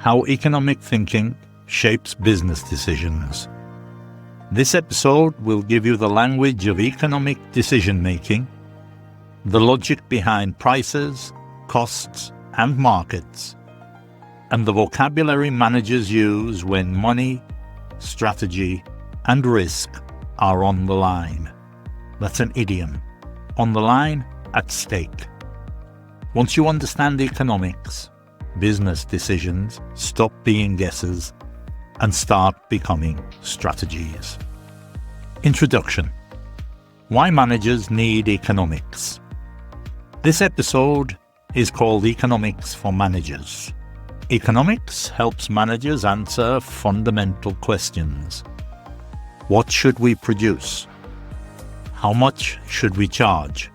how economic thinking shapes business decisions. This episode will give you the language of economic decision-making, the logic behind prices, costs, and markets, and the vocabulary managers use when money, strategy, and risk are on the line. That's an idiom. On the line, at stake. Once you understand economics, business decisions stop being guesses and start becoming strategies. Introduction. Why managers need economics. This episode is called Economics for Managers. Economics helps managers answer fundamental questions. What should we produce? How much should we charge?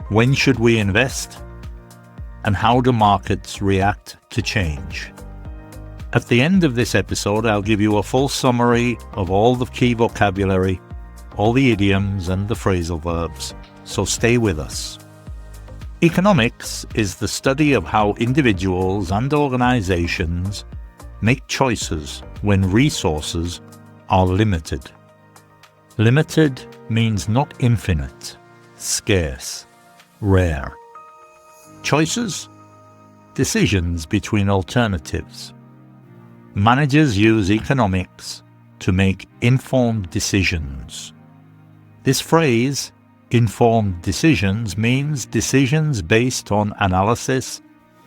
When should we invest? And how do markets react to change? At the end of this episode, I'll give you a full summary of all the key vocabulary, all the idioms and the phrasal verbs, so stay with us. Economics is the study of how individuals and organizations make choices when resources are limited. Limited means not infinite, scarce, rare. Choices? Decisions between alternatives. Managers use economics to make informed decisions. This phrase, informed decisions, means decisions based on analysis,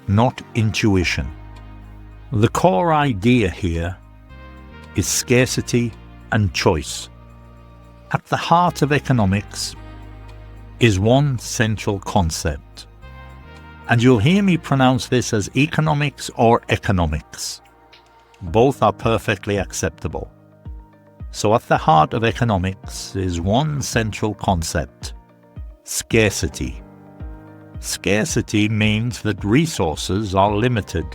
not intuition. The core idea here is scarcity and choice. At the heart of economics is one central concept. And you'll hear me pronounce this as economics or economics. Both are perfectly acceptable. So at the heart of economics is one central concept: scarcity. Scarcity means that resources are limited,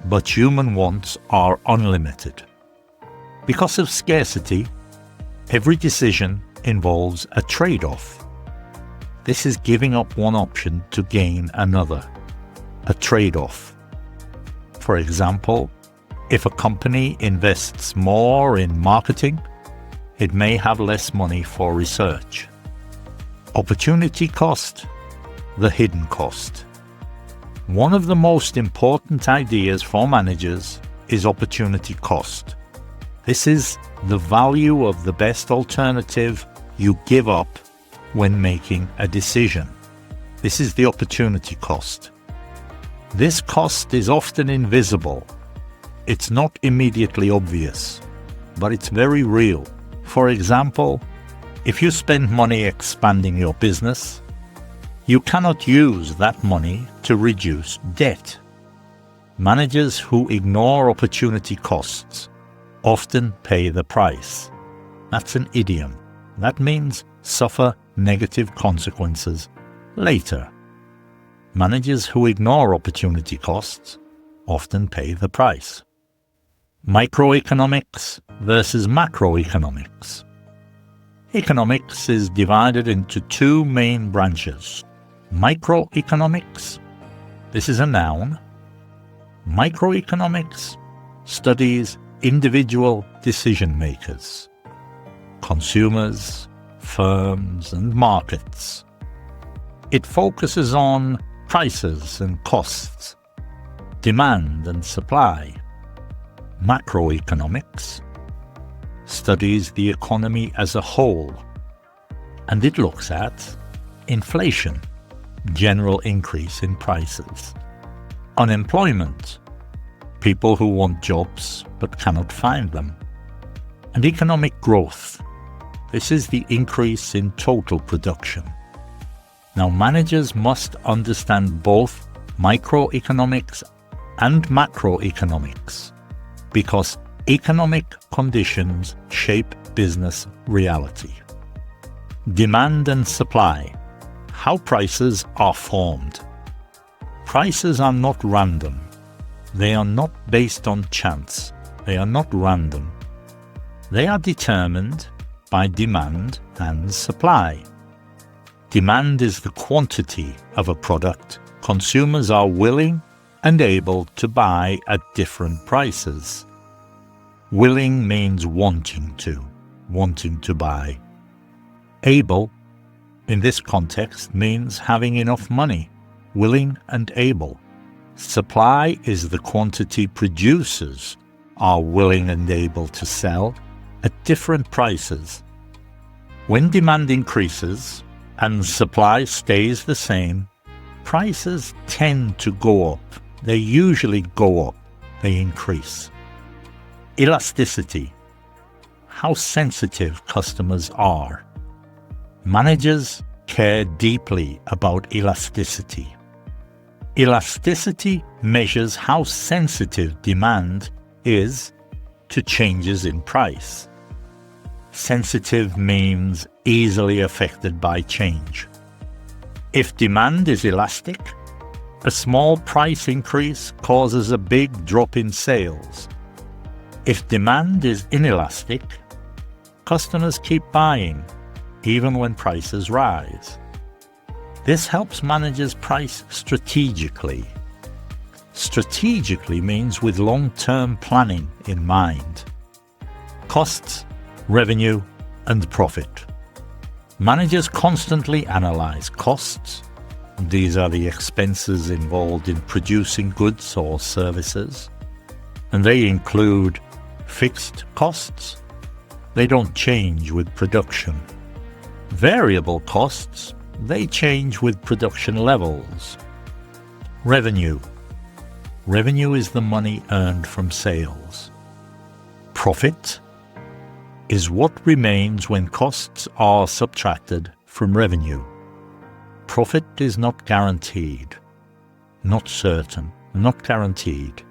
but human wants are unlimited. Because of scarcity, every decision involves a trade-off. This is giving up one option to gain another, a trade-off. For example, if a company invests more in marketing, it may have less money for research. Opportunity cost, the hidden cost. One of the most important ideas for managers is opportunity cost. This is the value of the best alternative you give up when making a decision. This is the opportunity cost. This cost is often invisible. It's not immediately obvious, but it's very real. For example, if you spend money expanding your business, you cannot use that money to reduce debt. Managers who ignore opportunity costs often pay the price. That's an idiom. That means suffer negative consequences later. Managers who ignore opportunity costs often pay the price. Microeconomics versus macroeconomics. Economics is divided into two main branches. Microeconomics, this is a noun. Microeconomics studies individual decision makers, consumers, firms, and markets. It focuses on prices and costs, demand and supply. Macroeconomics studies the economy as a whole, and it looks at inflation, general increase in prices, unemployment, people who want jobs but cannot find them, and economic growth. This is the increase in total production. Now, managers must understand both microeconomics and macroeconomics, because economic conditions shape business reality. Demand and supply. How prices are formed. Prices are not random. They are not based on chance. They are not random. They are determined by demand and supply. Demand is the quantity of a product consumers are willing and able to buy at different prices. Willing means wanting to buy. Able, in this context, means having enough money, willing and able. Supply is the quantity producers are willing and able to sell at different prices. When demand increases and supply stays the same, prices tend to go up. They usually go up. They increase. Elasticity. How sensitive customers are. Managers care deeply about elasticity. Elasticity measures how sensitive demand is to changes in price. Sensitive means easily affected by change. If demand is elastic, a small price increase causes a big drop in sales. If demand is inelastic, customers keep buying, even when prices rise. This helps managers price strategically. Strategically means with long-term planning in mind. Costs, revenue, and profit. Managers constantly analyze costs. These are the expenses involved in producing goods or services, and they include fixed costs. They don't change with production. Variable costs, they change with production levels. Revenue. Revenue is the money earned from sales. Profit is what remains when costs are subtracted from revenue. Profit is not guaranteed, not certain, not guaranteed.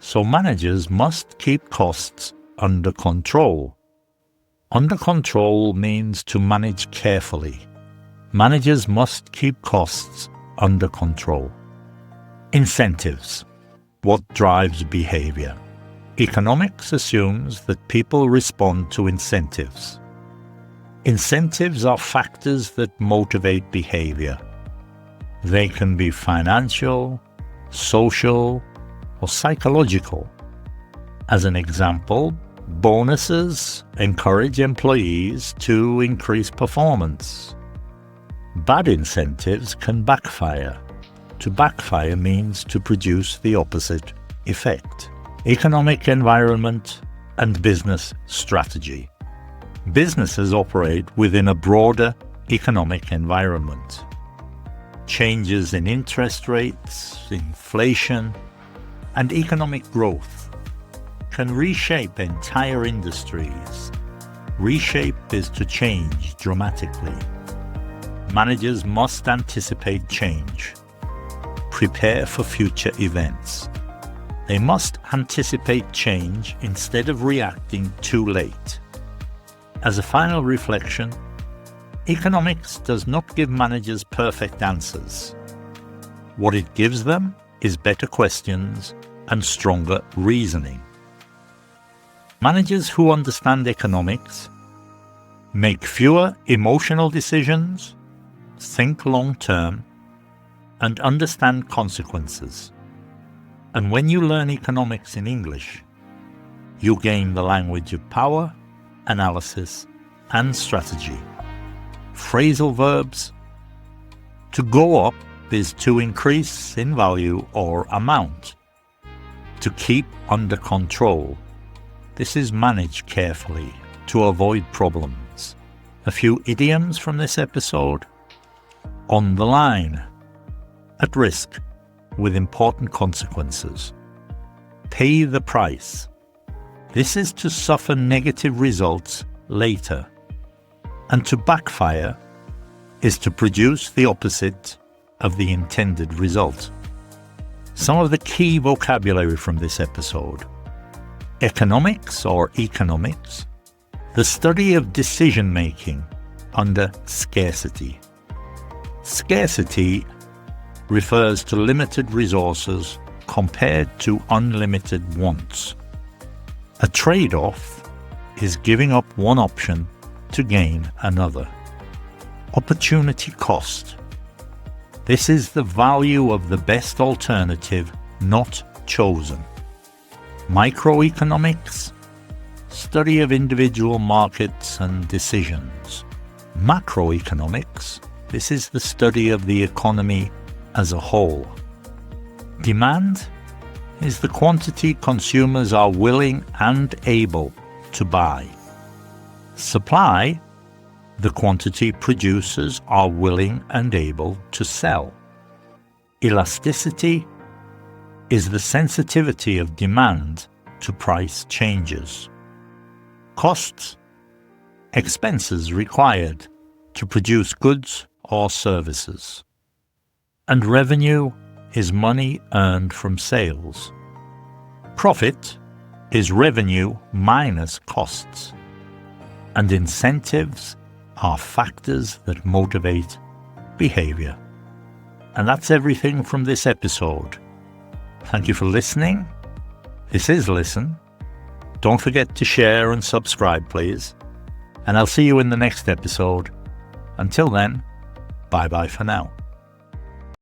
So managers must keep costs under control. Under control means to manage carefully. Managers must keep costs under control. Incentives. What drives behavior? Economics assumes that people respond to incentives. Incentives are factors that motivate behavior. They can be financial, social, or psychological. As an example, bonuses encourage employees to increase performance. Bad incentives can backfire. To backfire means to produce the opposite effect. Economic environment and business strategy. Businesses operate within a broader economic environment. Changes in interest rates, inflation, and economic growth can reshape entire industries. Reshape is to change dramatically. Managers must anticipate change. Prepare for future events. They must anticipate change instead of reacting too late. As a final reflection, economics does not give managers perfect answers. What it gives them is better questions and stronger reasoning. Managers who understand economics make fewer emotional decisions, think long-term, and understand consequences. And when you learn economics in English, you gain the language of power, analysis, and strategy. Phrasal verbs. To go up is to increase in value or amount. To keep under control. This is manage carefully to avoid problems. A few idioms from this episode. On the line. At risk, with important consequences. Pay the price. This is to suffer negative results later. And to backfire is to produce the opposite of the intended result. Some of the key vocabulary from this episode. Economics or economics, the study of decision-making under scarcity. Scarcity refers to limited resources compared to unlimited wants. A trade-off is giving up one option to gain another. Opportunity cost. This is the value of the best alternative not chosen. Microeconomics, study of individual markets and decisions. Macroeconomics, this is the study of the economy as a whole. Demand is the quantity consumers are willing and able to buy. Supply, the quantity producers are willing and able to sell. Elasticity is the sensitivity of demand to price changes. Costs, expenses required to produce goods or services. And revenue is money earned from sales. Profit is revenue minus costs. And incentives are factors that motivate behavior. And that's everything from this episode. Thank you for listening. This is Listen. Don't forget to share and subscribe, please. And I'll see you in the next episode. Until then, bye-bye for now.